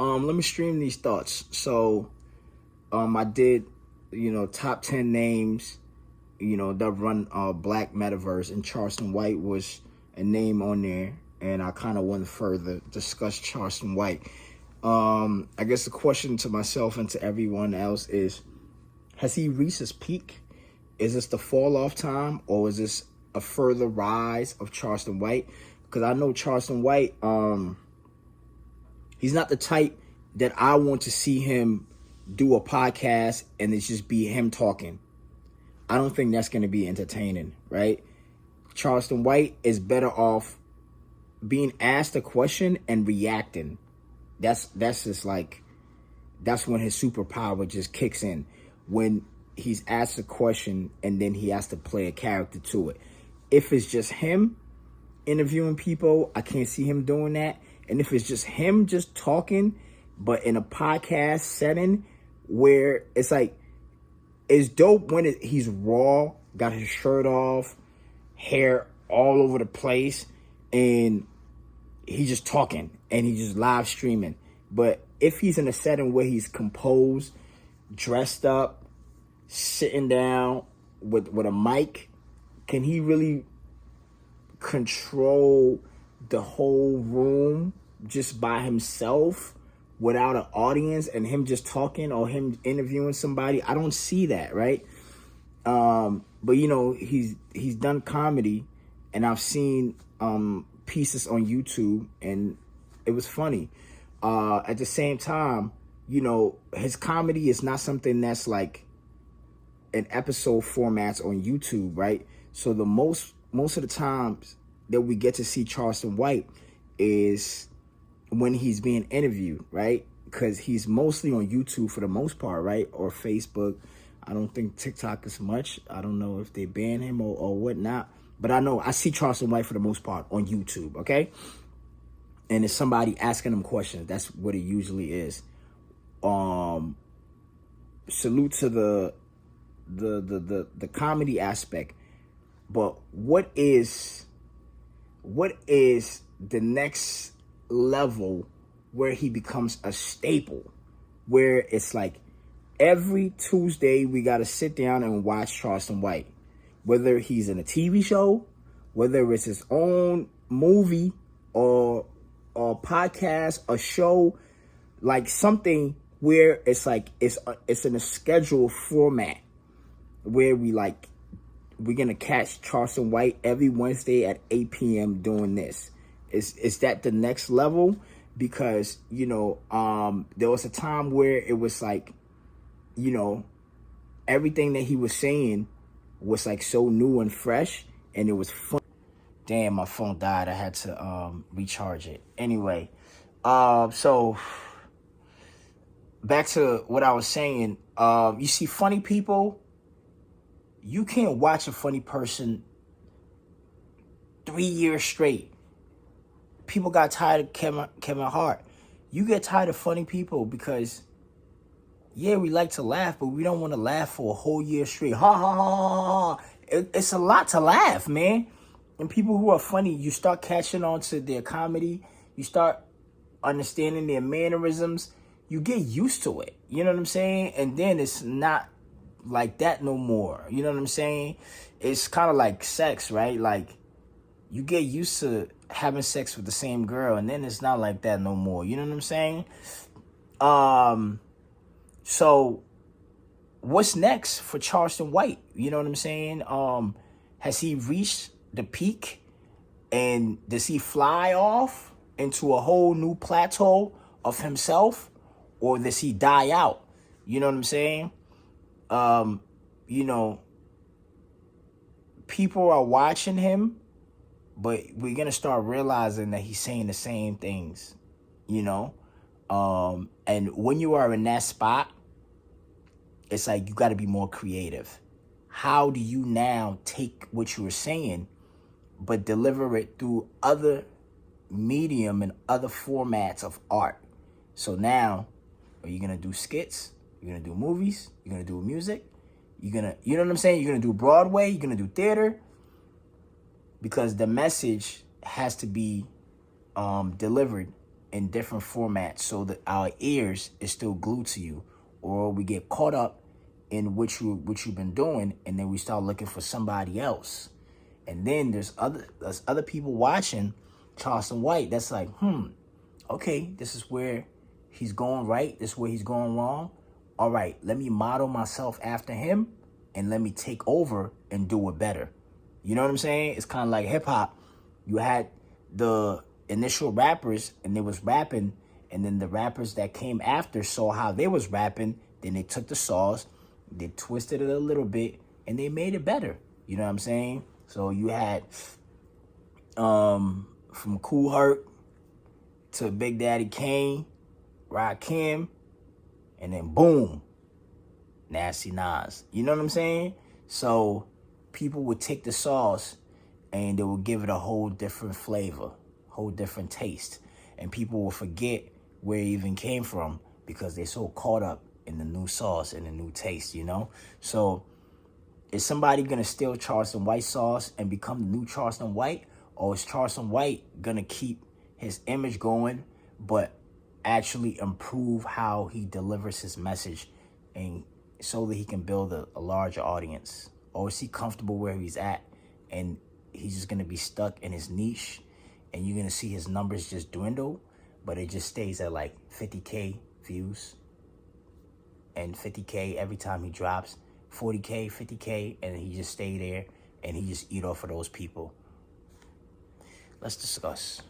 Let me stream these thoughts. So, I did, top 10 names, that run Black Metaverse, and Charleston White was a name on there, and I kind of went further, discussed Charleston White. I guess the question to myself and to everyone else is, has he reached his peak? Is this the fall off time, or is this a further rise of Charleston White? Because I know Charleston White, he's not the type that I want to see him do a podcast and it's just be him talking. I don't think that's going to be entertaining, right? Charleston White is better off being asked a question and reacting. That's just like, that's when his superpower just kicks in. When he's asked a question and then he has to play a character to it. If it's just him interviewing people, I can't see him doing that. And if it's just him just talking, but in a podcast setting where it's like, it's dope when he's raw, got his shirt off, hair all over the place, and he's just talking and he's just live streaming. But if he's in a setting where he's composed, dressed up, sitting down with a mic, can he really control the whole room just by himself without an audience and him just talking or him interviewing somebody? I don't see that, right? But he's done comedy, and I've seen pieces on YouTube, and it was funny. At the same time, his comedy is not something that's like an episode formats on YouTube, right? So the most of the times that we get to see Charleston White is when he's being interviewed, right? Because he's mostly on YouTube for the most part, right? Or Facebook. I don't think TikTok is much. I don't know if they ban him or whatnot. But I know I see Charleston White for the most part on YouTube, okay? And it's somebody asking him questions. That's what it usually is. Salute to the comedy aspect. But what is the next level where he becomes a staple, where it's like every Tuesday we got to sit down and watch Charleston White, whether he's in a TV show, whether it's his own movie or podcast, a show, like something where it's like it's in a scheduled format where we're gonna catch Charleston White every Wednesday at 8 p.m. doing this. Is that the next level? Because there was a time where it was like, everything that he was saying was like so new and fresh, and it was fun. Damn, my phone died. I had to recharge it. Anyway, so back to what I was saying. You see, funny people, you can't watch a funny person 3 years straight. People got tired of Kevin Hart. You get tired of funny people because, yeah, we like to laugh, but we don't want to laugh for a whole year straight. Ha, ha, ha, ha, ha. It's a lot to laugh, man. And people who are funny, you start catching on to their comedy. You start understanding their mannerisms. You get used to it. You know what I'm saying? And then it's not like that no more. You know what I'm saying? It's kind of like sex, right? Like, you get used to having sex with the same girl, and then it's not like that no more. You know what I'm saying? So what's next for Charleston White? You know what I'm saying? Has he reached the peak, and does he fly off into a whole new plateau of himself, or does he die out? You know what I'm saying? People are watching him, but we're going to start realizing that he's saying the same things, and when you are in that spot, it's like you got to be more creative. How do you now take what you were saying, but deliver it through other medium and other formats of art? So now, are you going to do skits? You're going to do movies? You're going to do music? You know what I'm saying? You're going to do Broadway? You're going to do theater? Because the message has to be delivered in different formats so that our ears is still glued to you, or we get caught up in what you've been doing, and then we start looking for somebody else. And then there's other people watching Charleston White that's like, okay, this is where he's going right, this is where he's going wrong. All right, let me model myself after him and let me take over and do it better. You know what I'm saying? It's kind of like hip hop. You had the initial rappers and they was rapping, and then the rappers that came after saw how they was rapping, then they took the sauce, they twisted it a little bit, and they made it better. You know what I'm saying? So you had from Kool Herc to Big Daddy Kane, Rakim, and then boom, Nasty Nas. You know what I'm saying? So people would take the sauce and they would give it a whole different flavor, whole different taste. And people will forget where it even came from because they're so caught up in the new sauce and the new taste, you know? So is somebody going to steal Charleston White sauce and become the new Charleston White? Or is Charleston White going to keep his image going, but actually improve how he delivers his message and so that he can build a larger audience? Or is he comfortable where he's at and he's just going to be stuck in his niche and you're going to see his numbers just dwindle, but it just stays at like 50K views and 50K every time he drops, 40K, 50K, and he just stay there and he just eat off of those people? Let's discuss.